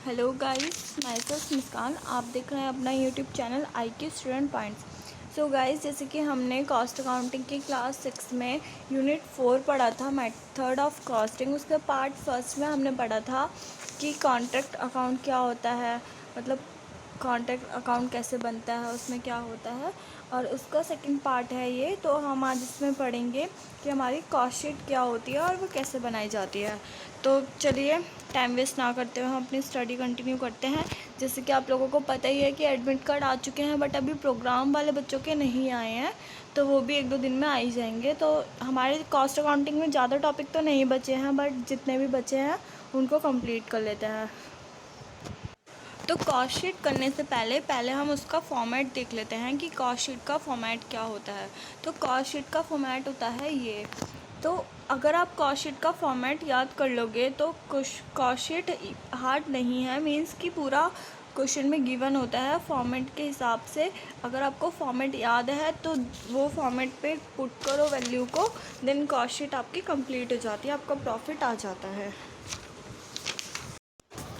Hello guys, my self मुस्कान। आप देख रहे हैं अपना YouTube channel IQ student points. So guys, जैसे कि हमने कॉस्ट अकाउंटिंग की क्लास 6 में यूनिट 4 पढ़ा था, मेथड ऑफ कॉस्टिंग। उसके पार्ट फर्स्ट में हमने पढ़ा था कि कॉन्ट्रैक्ट अकाउंट क्या होता है, मतलब कॉन्ट्रैक्ट अकाउंट कैसे बनता है, उसमें क्या होता है। और उसका सेकंड पार्ट है ये, तो हम आज इसमें पढ़ेंगे कि हमारी कॉस्ट शीट क्या होती है और वो कैसे बनाई जाती है। तो चलिए टाइम वेस्ट ना करते हुए हम अपनी स्टडी कंटिन्यू करते हैं। जैसे कि आप लोगों को पता ही है कि एडमिट कार्ड आ चुके हैं, बट अभी प्रोग्राम वाले बच्चों के नहीं आए हैं, तो वो भी 1-2 दिन में आ ही जाएंगे। तो हमारे कॉस्ट अकाउंटिंग में ज़्यादा टॉपिक तो नहीं बचे हैं, बट जितने भी बचे हैं उनको कंप्लीट कर लेते हैं। तो कॉस्ट शीट करने से पहले हम उसका फॉर्मेट देख लेते हैं कि कॉस्ट शीट का फॉर्मेट क्या होता है। तो कॉस्ट शीट का फॉर्मेट होता है ये। तो अगर आप कॉस्ट शीट का फॉर्मेट याद कर लोगे तो कॉस्ट शीट हार्ड नहीं है, मीन्स कि पूरा क्वेश्चन में गिवन होता है फॉर्मेट के हिसाब से। अगर आपको फॉर्मेट याद है तो वो फॉर्मेट पे पुट करो वैल्यू को, देन कॉस्ट शीट आपकी कंप्लीट हो जाती है, आपका प्रॉफिट आ जाता है।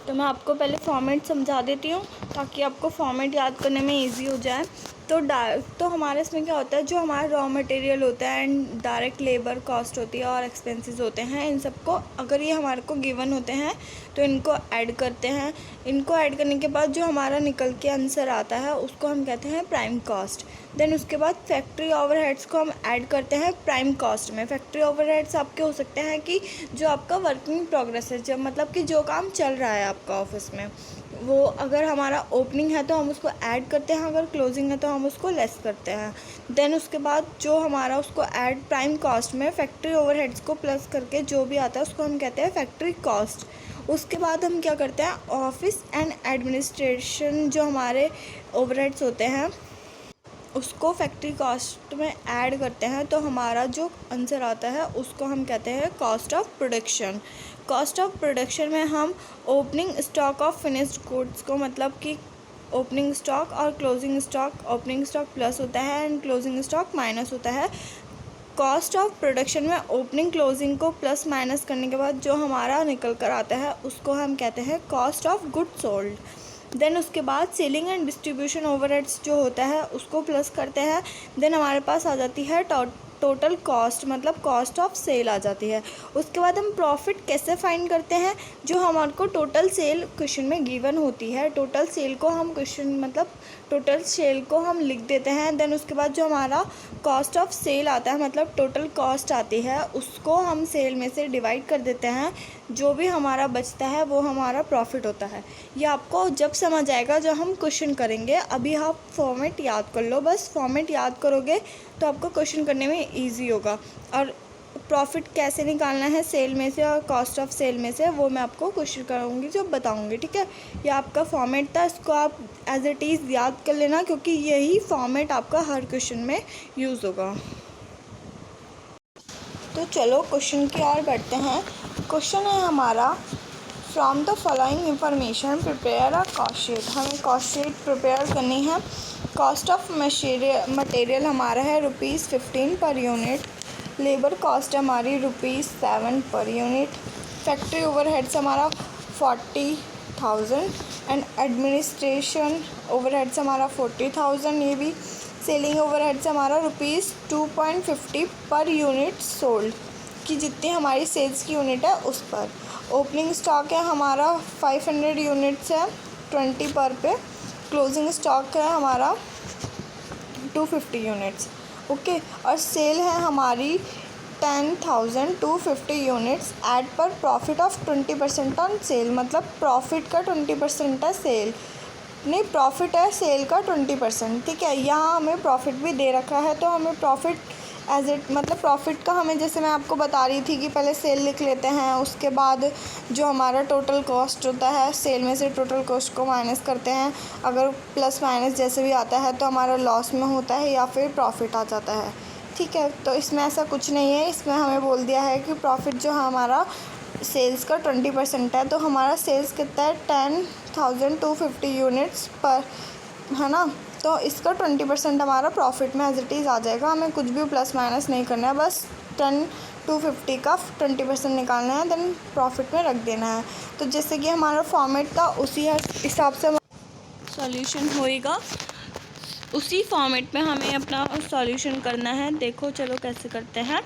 तो मैं आपको पहले फॉर्मेट समझा देती हूँ ताकि आपको फॉर्मेट याद करने में इजी हो जाए। तो हमारे इसमें क्या होता है, जो हमारा रॉ मटेरियल होता है एंड डायरेक्ट लेबर कॉस्ट होती है और एक्सपेंसेस होते हैं, इन सबको अगर ये हमारे को गिवन होते हैं तो इनको ऐड करते हैं। इनको ऐड करने के बाद जो हमारा निकल के आंसर आता है उसको हम कहते हैं प्राइम कॉस्ट। देन उसके बाद फैक्ट्री ओवरहेड्स को हम ऐड करते हैं प्राइम कॉस्ट में। फैक्ट्री ओवरहेड्स आपके हो सकते हैं कि जो आपका वर्किंग प्रोग्रेस है, जब मतलब कि जो काम चल रहा है आपका ऑफिस में, वो अगर हमारा ओपनिंग है तो हम उसको ऐड करते हैं, अगर क्लोजिंग है तो हम उसको लेस करते हैं। देन उसके बाद जो हमारा उसको ऐड प्राइम कॉस्ट में फैक्ट्री ओवरहेड्स को प्लस करके जो भी आता है उसको हम कहते हैं फैक्ट्री कॉस्ट। उसके बाद हम क्या करते हैं, ऑफिस एंड एडमिनिस्ट्रेशन जो हमारे ओवरहेड्स होते हैं उसको फैक्ट्री कॉस्ट में ऐड करते हैं, तो हमारा जो आंसर आता है उसको हम कहते हैं cost of production. Cost of production में हम opening stock of finished goods को, मतलब कि ओपनिंग स्टॉक और closing stock, opening stock plus होता है एंड क्लोजिंग स्टॉक माइनस होता है। कॉस्ट ऑफ प्रोडक्शन में ओपनिंग क्लोजिंग को प्लस माइनस करने के बाद जो हमारा निकल कर आता है उसको हम कहते हैं cost of goods sold. Then उसके बाद सेलिंग एंड डिस्ट्रीब्यूशन ओवरहेड्स जो होता है उसको प्लस करते हैं। देन हमारे पास आ जाती है टोटल कॉस्ट, मतलब कॉस्ट ऑफ सेल आ जाती है। उसके बाद हम प्रॉफिट कैसे फाइंड करते हैं, जो हमारे को टोटल सेल क्वेश्चन में गिवन होती है, टोटल सेल को हम टोटल सेल को हम लिख देते हैं। देन उसके बाद जो हमारा कॉस्ट ऑफ सेल आता है, मतलब टोटल कॉस्ट आती है, उसको हम सेल में से डिवाइड कर देते हैं। जो भी हमारा बचता है वो हमारा प्रॉफिट होता है। ये आपको जब समझ आएगा जब हम क्वेश्चन करेंगे। अभी आप फॉर्मेट याद कर लो, बस फॉर्मेट याद करोगे तो आपको क्वेश्चन करने में इजी होगा। और प्रॉफिट कैसे निकालना है सेल में से और कॉस्ट ऑफ सेल में से, वो मैं आपको क्वेश्चन कराऊंगी जो बताऊंगी, ठीक है। ये आपका फॉर्मेट था, इसको आप एज इट इज़ याद कर लेना, क्योंकि यही फॉर्मेट आपका हर क्वेश्चन में यूज़ होगा। तो चलो क्वेश्चन की ओर बढ़ते हैं। क्वेश्चन है हमारा, from the following information prepare a cost sheet. हमें कॉस्ट शीट प्रिपेयर करनी है। कॉस्ट ऑफ मटेरियल हमारा है ₹15 पर यूनिट। लेबर कॉस्ट हमारी ₹7 पर यूनिट। फैक्ट्री ओवरहेड्स हमारा 40,000 एंड एडमिनिस्ट्रेशन ओवरहेड्स हमारा 40,000। ये भी सेलिंग ओवरहेड्स हमारा ₹2.50 पर यूनिट सोल्ड, कि जितनी हमारी सेल्स की यूनिट है उस पर। ओपनिंग स्टॉक है हमारा 500 यूनिट्स है 20 पर पे। क्लोजिंग स्टॉक है हमारा 250 यूनिट्स, ओके। और सेल है हमारी 10,250 यूनिट्स एट पर प्रॉफिट ऑफ 20% ऑन सेल, मतलब प्रॉफिट का 20% है, सेल नहीं, प्रॉफिट है सेल का 20%, ठीक है। यहाँ हमें प्रॉफिट भी दे रखा है, तो हमें प्रॉफिट मतलब प्रॉफिट का हमें, जैसे मैं आपको बता रही थी कि पहले सेल लिख लेते हैं, उसके बाद जो हमारा टोटल कॉस्ट होता है सेल में से टोटल कॉस्ट को माइनस करते हैं। अगर प्लस माइनस जैसे भी आता है तो हमारा लॉस में होता है या फिर प्रॉफिट आ जाता है, ठीक है। तो इसमें ऐसा कुछ नहीं है, इसमें हमें बोल दिया है कि प्रॉफिट जो हमारा सेल्स का 20% है, तो हमारा सेल्स कितना है 10,250 यूनिट्स पर, है ना। तो इसका 20% हमारा प्रॉफिट में एज इट इज़ आ जाएगा। हमें कुछ भी प्लस माइनस नहीं करना है, बस 10 250 का 20% निकालना है, देन प्रॉफिट में रख देना है। तो जैसे कि हमारा फॉर्मेट था उसी हिसाब से सॉल्यूशन होएगा, उसी फॉर्मेट में हमें अपना सॉल्यूशन करना है। देखो चलो कैसे करते हैं।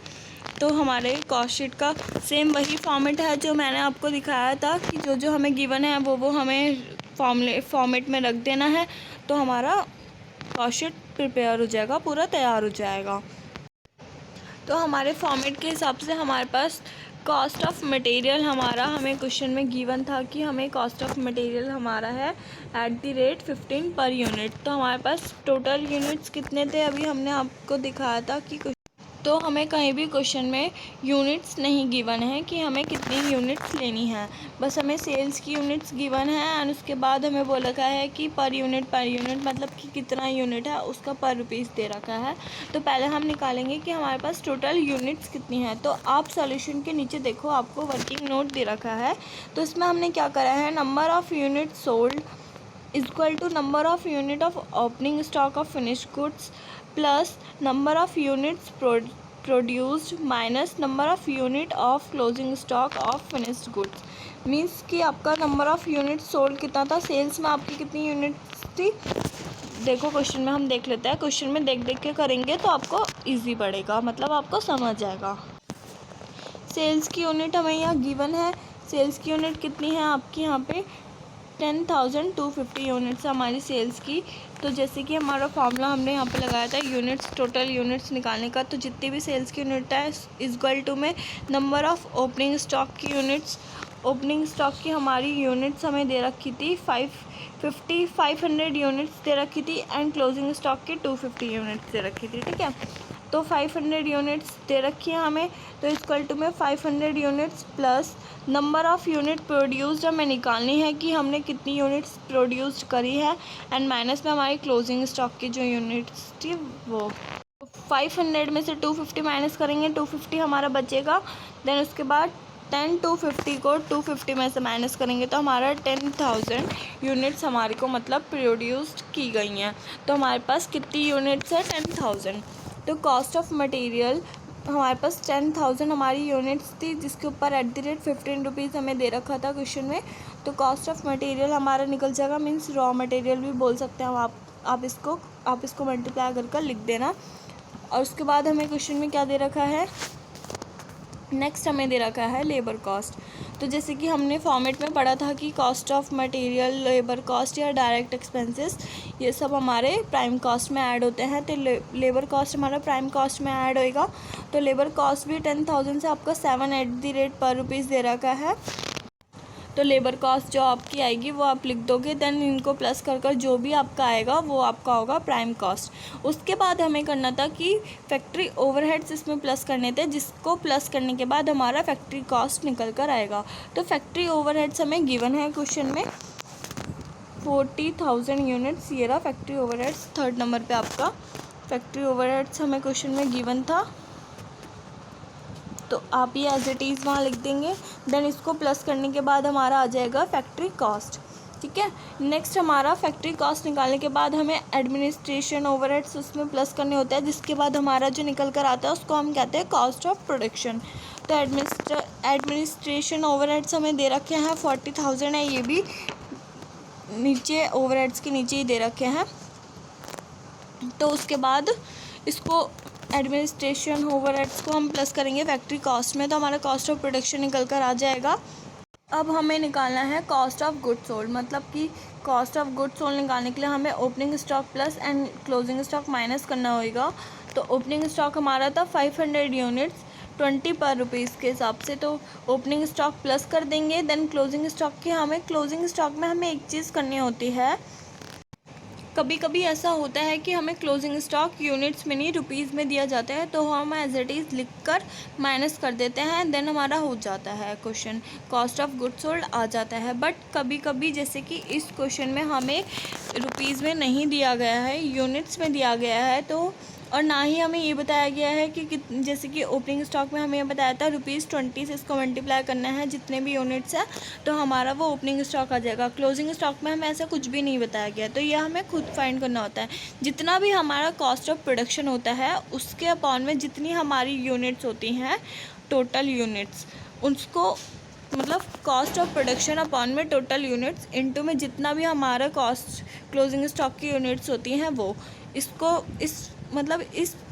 तो हमारे कॉस्ट शीट का सेम वही फॉर्मेट है जो मैंने आपको दिखाया था कि जो जो हमें गिवन है वो हमें फॉर्मेट में रख देना है, तो हमारा कॉस्ट शीट प्रिपेयर हो जाएगा, पूरा तैयार हो जाएगा। तो हमारे फॉर्मेट के हिसाब से हमारे पास कॉस्ट ऑफ मटेरियल हमारा हमें क्वेश्चन में गिवन था कि हमें कॉस्ट ऑफ मटेरियल हमारा है @15 पर यूनिट। तो हमारे पास टोटल यूनिट्स कितने थे अभी हमने आपको दिखाया था कि तो हमें कहीं भी क्वेश्चन में यूनिट्स नहीं गिवन है कि हमें कितनी यूनिट्स लेनी है, बस हमें सेल्स की यूनिट्स गिवन है एंड उसके बाद हमें बोला गया है कि पर यूनिट मतलब कि कितना यूनिट है उसका पर रुपीज़ दे रखा है। तो पहले हम निकालेंगे कि हमारे पास टोटल यूनिट्स कितनी है। तो आप सॉल्यूशन के नीचे देखो आपको वर्किंग नोट दे रखा है, तो इसमें हमने क्या करा है, number of unit sold equal to number of unit of opening stock of finish goods plus number of units produced minus number of unit of closing stock of finished goods. Means कि आपका number of unit sold कितना था, sales में आपकी कितनी units थी। देखो question में हम देख लेते हैं, क्वेश्चन में देख देख के करेंगे तो आपको इजी पड़ेगा, मतलब आपको समझ आएगा। सेल्स की यूनिट हमें यहाँ गिवन है, सेल्स की यूनिट कितनी है आपकी यहाँ पे 10,250 यूनिट्स हमारी सेल्स की। तो जैसे कि हमारा फॉर्मूला हमने यहाँ पे लगाया था यूनिट्स, टोटल यूनिट्स निकालने का, तो जितनी भी सेल्स की यूनिट है इक्वल टू में नंबर ऑफ़ ओपनिंग स्टॉक की यूनिट्स। ओपनिंग स्टॉक की हमारी यूनिट्स हमें दे रखी थी 500 यूनिट्स दे रखी थी एंड क्लोजिंग स्टॉक की 250 यूनिट्स दे रखी थी, ठीक है। तो 500 यूनिट्स दे रखी है हमें, तो इक्वल टू में 500 units plus number of unit produced हमें निकालनी है कि हमने कितनी यूनिट्स प्रोड्यूस्ड करी है एंड माइनस में हमारी क्लोजिंग स्टॉक की जो यूनिट्स थी वो। 500 में से 250 माइनस करेंगे, 250 हमारा बचेगा। देन उसके बाद 250 को 250 में से माइनस करेंगे तो हमारा 10,000 यूनिट्स हमारे को मतलब प्रोड्यूस्ड की गई हैं। तो हमारे पास कितनी यूनिट्स है 10,000। तो कॉस्ट ऑफ मटेरियल हमारे पास 10,000 हमारी यूनिट्स थी, जिसके ऊपर @15 रुपीज़ हमें दे रखा था क्वेश्चन में। तो कॉस्ट ऑफ मटेरियल हमारा निकल जाएगा, मीन्स रॉ मटेरियल भी बोल सकते हैं हम। आप इसको मल्टीप्लाई कर लिख देना। और उसके बाद हमें क्वेश्चन में क्या दे रखा है, नेक्स्ट हमें दे रखा है लेबर कॉस्ट। तो जैसे कि हमने फॉर्मेट में पढ़ा था कि cost of material, labour cost या डायरेक्ट एक्सपेंसेस ये सब हमारे प्राइम कॉस्ट में ऐड होते हैं। तो लेबर कॉस्ट हमारा प्राइम कॉस्ट में ऐड होएगा। तो लेबर कॉस्ट भी 10,000 से आपका 7 पर रुपीज़ दे रखा है। तो लेबर कॉस्ट जो आपकी आएगी वो आप लिख दोगे, देन इनको प्लस कर जो भी आपका आएगा वो आपका होगा प्राइम कॉस्ट। उसके बाद हमें करना था कि फैक्ट्री ओवरहेड्स इसमें प्लस करने थे, जिसको प्लस करने के बाद हमारा फैक्ट्री कॉस्ट निकल कर आएगा। तो फैक्ट्री ओवरहेड्स हमें गिवन है क्वेश्चन में 40,000 यूनिट्स, ये रहा फैक्ट्री ओवरहेड्स। 3rd नंबर पे आपका फैक्ट्री ओवरहेड्स हमें क्वेश्चन में गिवन था, तो आप ये एज इट इज़ वहाँ लिख देंगे। देन इसको प्लस करने के बाद हमारा आ जाएगा फैक्ट्री कॉस्ट, ठीक है। नेक्स्ट हमारा फैक्ट्री कॉस्ट निकालने के बाद हमें एडमिनिस्ट्रेशन ओवरहेड्स उसमें प्लस करने होते हैं, जिसके बाद हमारा जो निकल कर आता है उसको हम कहते हैं कॉस्ट ऑफ प्रोडक्शन। तो एडमिनिस्ट्रेशन ओवरहेड्स हमें दे रखे हैं 40,000 है, ये भी नीचे ओवरहेड्स के नीचे ही दे रखे हैं। तो उसके बाद इसको एडमिनिस्ट्रेशन ओवरहेड्स को हम प्लस करेंगे फैक्ट्री कॉस्ट में, तो हमारा कॉस्ट ऑफ प्रोडक्शन निकल कर आ जाएगा। अब हमें निकालना है कॉस्ट ऑफ गुड्स सोल्ड, मतलब कि कॉस्ट ऑफ गुड्स सोल्ड निकालने के लिए हमें opening stock plus and closing stock minus करना होगा। तो ओपनिंग स्टॉक हमारा था 500 यूनिट्स 20 पर रुपीज़ के हिसाब से, तो ओपनिंग स्टॉक प्लस कर देंगे। देन क्लोजिंग स्टॉक की क्लोजिंग स्टॉक में हमें एक चीज़ करनी होती है, कभी कभी ऐसा होता है कि हमें क्लोजिंग स्टॉक यूनिट्स में नहीं रुपीज़ में दिया जाता है, तो हम एज इट इज़ लिख कर माइनस कर देते हैं, देन हमारा हो जाता है question cost of goods sold आ जाता है। बट कभी कभी जैसे कि इस क्वेश्चन में हमें रुपीज़ में नहीं दिया गया है, यूनिट्स में दिया गया है, तो और ना ही हमें ये बताया गया है कि जैसे कि ओपनिंग स्टॉक में हमें बताया था ₹20 से इसको मल्टीप्लाई करना है जितने भी यूनिट्स हैं, तो हमारा वो ओपनिंग स्टॉक आ जाएगा। क्लोजिंग स्टॉक में हमें ऐसा कुछ भी नहीं बताया गया, तो यह हमें खुद फाइंड करना होता है। जितना भी हमारा कॉस्ट ऑफ प्रोडक्शन होता है उसके अपॉन में जितनी हमारी यूनिट्स होती हैं टोटल यूनिट्स, उसको मतलब कॉस्ट ऑफ प्रोडक्शन अपॉन में टोटल यूनिट्स इनटू में जितना भी हमारा कॉस्ट क्लोजिंग स्टॉक की यूनिट्स होती हैं वो, इसको इस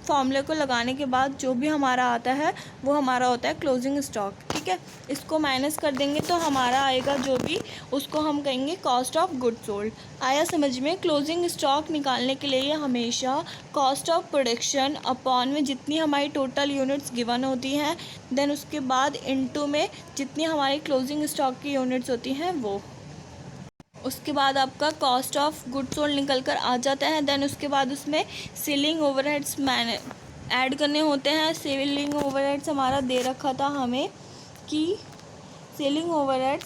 फॉर्मूले को लगाने के बाद जो भी हमारा आता है वो हमारा होता है क्लोजिंग स्टॉक। ठीक है, इसको माइनस कर देंगे तो हमारा आएगा जो भी, उसको हम कहेंगे कॉस्ट ऑफ गुड्स सोल्ड। आया समझ में? क्लोजिंग स्टॉक निकालने के लिए हमेशा कॉस्ट ऑफ प्रोडक्शन अपॉन में जितनी हमारी टोटल यूनिट्स गिवन होती हैं, देन उसके बाद इनटू में जितनी हमारी क्लोजिंग स्टॉक की यूनिट्स होती हैं वो, उसके बाद आपका कॉस्ट ऑफ गुड्स सोल्ड निकल कर आ जाता है। देन उसके बाद उसमें सेलिंग ओवरहेड्स ऐड करने होते हैं। सेलिंग ओवरहेड्स हमारा दे रखा था हमें कि selling overheads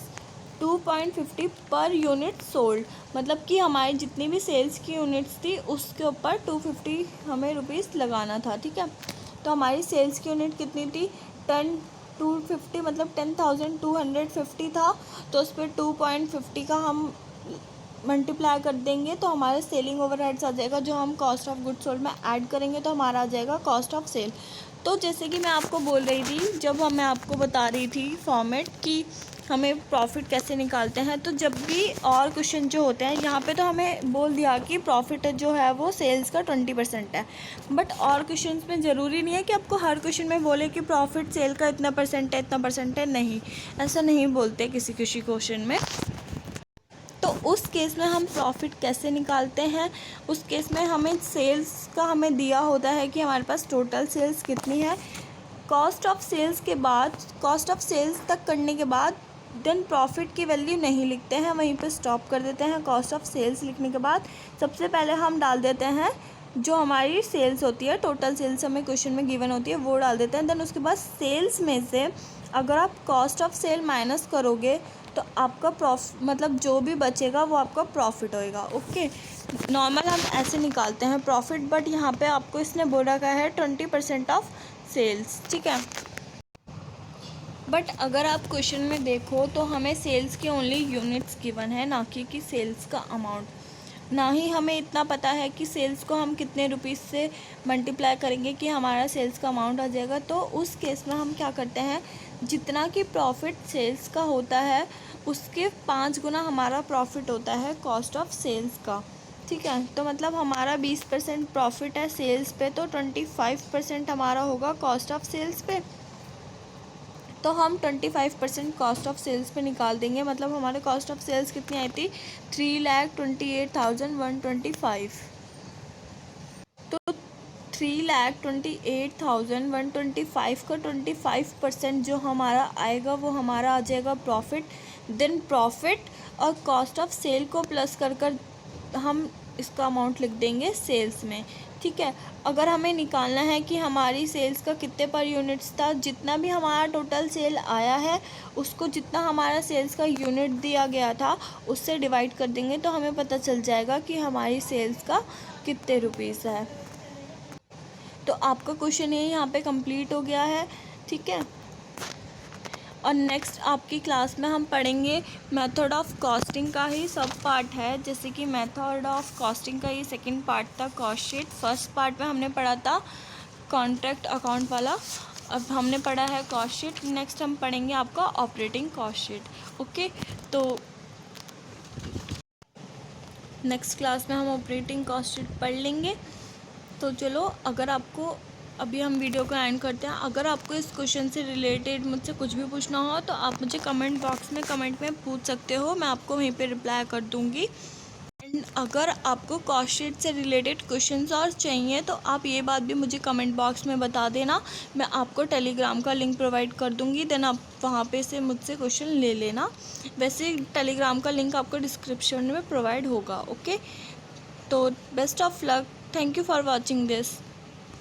2.50 per unit sold, मतलब कि हमारी जितनी भी सेल्स की यूनिट्स थी उसके ऊपर 250 हमें रुपीज़ लगाना था। ठीक है, तो हमारी सेल्स की यूनिट कितनी थी? 250 मतलब 10,250 था, तो उस पर 2.50 का हम मल्टीप्लाई कर देंगे तो हमारे सेलिंग ओवरहेड्स आ जाएगा, जो हम कॉस्ट ऑफ गुड्स सोल्ड में ऐड करेंगे तो हमारा आ जाएगा कॉस्ट ऑफ सेल। तो जैसे कि मैं आपको बोल रही थी, जब मैं आपको बता रही थी फॉर्मेट कि हमें प्रॉफिट कैसे निकालते हैं, तो जब भी और क्वेश्चन जो होते हैं, यहाँ पे तो हमें बोल दिया कि प्रॉफिट जो है वो सेल्स का 20% है, बट और क्वेश्चन में ज़रूरी नहीं है कि आपको हर क्वेश्चन में बोले कि प्रॉफिट सेल का इतना परसेंट है, इतना परसेंट है। नहीं, ऐसा नहीं बोलते किसी किसी क्वेश्चन में। तो उस केस में हम प्रॉफिट कैसे निकालते हैं? उस केस में हमें सेल्स का हमें दिया होता है कि हमारे पास टोटल सेल्स कितनी है, कॉस्ट ऑफ सेल्स के बाद, कॉस्ट ऑफ सेल्स तक करने के बाद देन प्रॉफिट की वैल्यू नहीं लिखते हैं, वहीं पे स्टॉप कर देते हैं। कॉस्ट ऑफ सेल्स लिखने के बाद सबसे पहले हम डाल देते हैं जो हमारी सेल्स होती है, टोटल सेल्स हमें क्वेश्चन में गिवन होती है वो डाल देते हैं। देन उसके बाद सेल्स में से अगर आप कॉस्ट ऑफ सेल माइनस करोगे तो आपका मतलब जो भी बचेगा वो आपका प्रॉफिट होएगा। ओके, नॉर्मल हम ऐसे निकालते हैं प्रॉफिट, बट यहाँ पे आपको इसने बोला क्या है 20% ऑफ सेल्स। ठीक है, बट अगर आप क्वेश्चन में देखो तो हमें सेल्स की ओनली यूनिट्स गिवन है, ना कि सेल्स का अमाउंट। ना ही हमें इतना पता है कि सेल्स को हम कितने रुपीज़ से मल्टीप्लाई करेंगे कि हमारा सेल्स का अमाउंट आ जाएगा। तो उस केस में हम क्या करते हैं, जितना कि प्रॉफिट सेल्स का होता है उसके 5 गुना हमारा प्रॉफिट होता है कॉस्ट ऑफ सेल्स का। ठीक है, तो मतलब हमारा 20% प्रॉफिट है सेल्स पे, तो 25% हमारा होगा कॉस्ट ऑफ सेल्स पे। तो हम 25% कॉस्ट ऑफ सेल्स पे निकाल देंगे, मतलब हमारे कॉस्ट ऑफ सेल्स कितनी आई थी? 3,28,125। तो 3,28,125 का 25% जो हमारा आएगा वो हमारा आ जाएगा प्रॉफिट। देन प्रॉफिट और कॉस्ट ऑफ सेल को प्लस कर हम इसका अमाउंट लिख देंगे सेल्स में। ठीक है, अगर हमें निकालना है कि हमारी सेल्स का कितने पर यूनिट्स था, जितना भी हमारा टोटल सेल आया है उसको जितना हमारा सेल्स का यूनिट दिया गया था उससे डिवाइड कर देंगे तो हमें पता चल जाएगा कि हमारी सेल्स का कितने रुपीज़ है। तो आपका क्वेश्चन ये यहाँ पे कंप्लीट हो गया है। ठीक है, और नेक्स्ट आपकी क्लास में हम पढ़ेंगे मेथड ऑफ कॉस्टिंग का ही सब पार्ट है, जैसे कि मेथड ऑफ कॉस्टिंग का ये सेकंड पार्ट था कॉस्ट शीट। फर्स्ट पार्ट में हमने पढ़ा था कॉन्ट्रैक्ट अकाउंट वाला, अब हमने पढ़ा है कॉस्ट शीट। नेक्स्ट हम पढ़ेंगे आपका ऑपरेटिंग कॉस्ट शीट। ओके, तो नेक्स्ट क्लास में हम ऑपरेटिंग कॉस्ट शीट पढ़ लेंगे। तो चलो, अगर आपको अभी हम वीडियो को एंड करते हैं। अगर आपको इस क्वेश्चन से रिलेटेड मुझसे कुछ भी पूछना हो तो आप मुझे कमेंट बॉक्स में कमेंट में पूछ सकते हो, मैं आपको वहीं पे रिप्लाई कर दूँगी। एंड अगर आपको कॉस्ट शीट से रिलेटेड क्वेश्चंस और चाहिए तो आप ये बात भी मुझे कमेंट बॉक्स में बता देना, मैं आपको टेलीग्राम का लिंक प्रोवाइड कर दूँगी। देन आप वहाँ पे से मुझसे क्वेश्चन ले लेना। वैसे टेलीग्राम का लिंक आपको डिस्क्रिप्शन में प्रोवाइड होगा। ओके, तो best of luck, thank you for watching this.